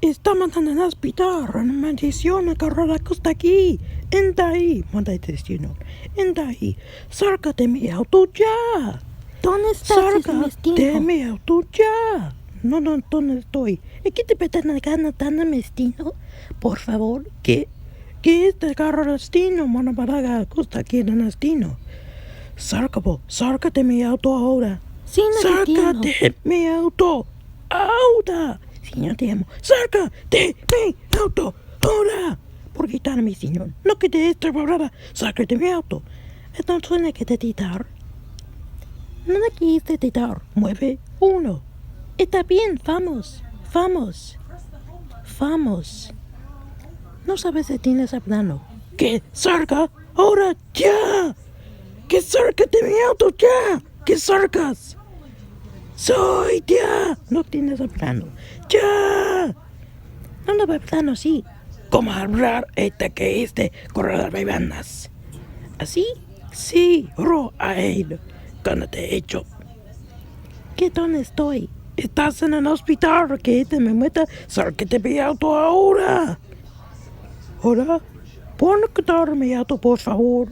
Estamos en el hospital, una maldición agarrada hasta aquí. Entra ahí, manda el destino. Entra ahí. Salga de mi auto ya. ¿Dónde estás, Salga destino? de mi auto ya. No, ¿dónde estoy? ¿Qué te petan acá, Natana, destino? Por favor, ¿qué te agarra el destino? Mano para costa aquí en el destino. Salga de mi auto ahora. Sí, no te Salga amo. de mi auto ahora. Señor, te amo. Salga de mi auto ahora. ¿Por qué está mi señor? No que te ahora. Salga de mi auto. No suena que te titar. No quise titar. Mueve uno. Está bien, vamos. No sabes si tienes hablando. Que salga ahora ya. Que salga de mi auto ya. Que salgas. Soy ya. No tienes hablando. Ya. No va hablando así. Como hablar que corredor de bandas. ¿Así? Sí, a él. Cuando te he hecho. ¿Qué dónde estoy? Estás en el hospital. Que te me meta. Sálgate mi auto ahora. Ahora. Pon mi auto, por favor.